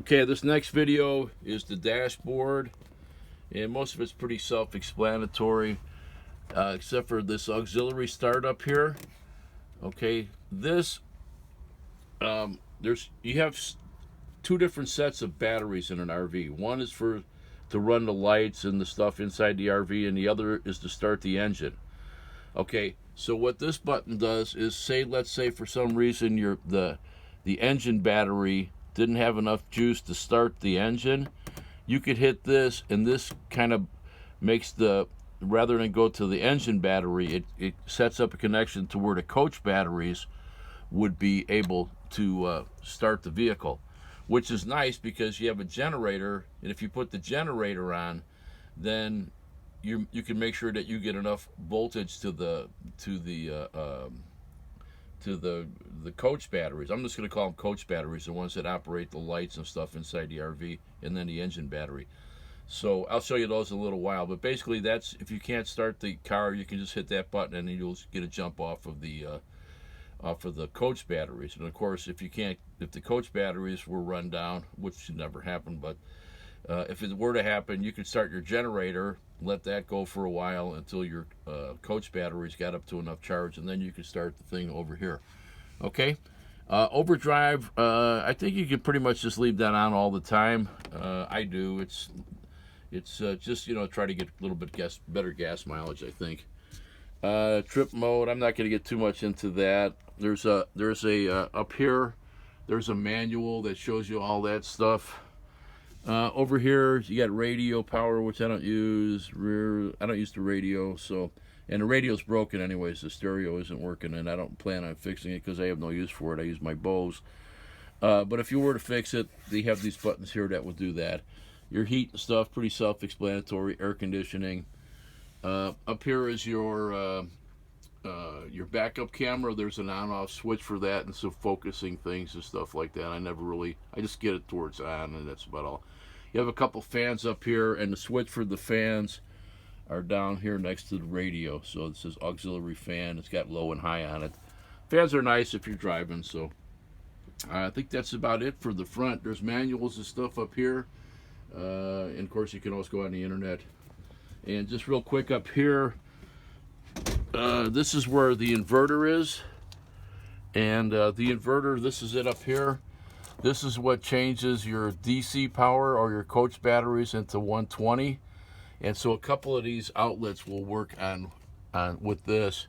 Okay, this next video is the dashboard, and most of it's pretty self-explanatory, except for this auxiliary start up here. Okay, this you have two different sets of batteries in an RV. One is to run the lights and the stuff inside the RV, and the other is to start the engine. Okay, so what this button does is let's say for some reason the engine battery didn't have enough juice to start the engine. You could hit this, and this kind of makes rather than go to the engine battery, it sets up a connection to where the coach batteries would be able to start the vehicle, which is nice because you have a generator, and if you put the generator on, then you can make sure that you get enough voltage to the coach batteries. I'm just going to call them coach batteries, the ones that operate the lights and stuff inside the RV, and then the engine battery. So I'll show you those in a little while, but basically that's, if you can't start the car, you can just hit that button and you'll get a jump off of the coach batteries. And of course, if the coach batteries were run down, which should never happen, but if it were to happen, you could start your generator, let that go for a while until your coach batteries got up to enough charge, and then you can start the thing over here. Okay, overdrive, I think you can pretty much just leave that on all the time. I do. It's just, try to get a little bit better gas mileage, I think. Trip mode, I'm not going to get too much into that. There's a up here, there's a manual that shows you all that stuff. Over here you got radio power, which I don't use. I don't use the radio, and the radio's broken anyways. The stereo isn't working, and I don't plan on fixing it because I have no use for it. I use my Bose. But if you were to fix it, they have these buttons here that will do that. Your heat and stuff, pretty self-explanatory. Air conditioning. Up here is your backup camera. There's an on-off switch for that, and so focusing things and stuff like that. I just get it towards on, and that's about all. You have a couple fans up here, and the switch for the fans are down here next to the radio. So it says auxiliary fan. It's got low and high on it. Fans are nice if you're driving. So I think that's about it for the front. There's manuals and stuff up here, and of course you can also go on the internet. And just real quick up here, this is where the inverter is, and the inverter, this is it up here. This is what changes your DC power or your coach batteries into 120, and so a couple of these outlets will work on with this.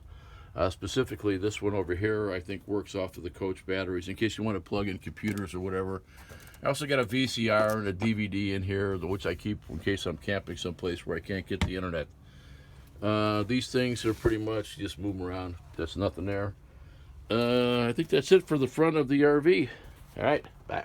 Specifically, this one over here, I think, works off of the coach batteries in case you want to plug in computers or whatever. I also got a VCR and a DVD in here, which I keep in case I'm camping someplace where I can't get the internet. These things are pretty much just move them around. There's nothing there. I think that's it for the front of the RV. All right, bye.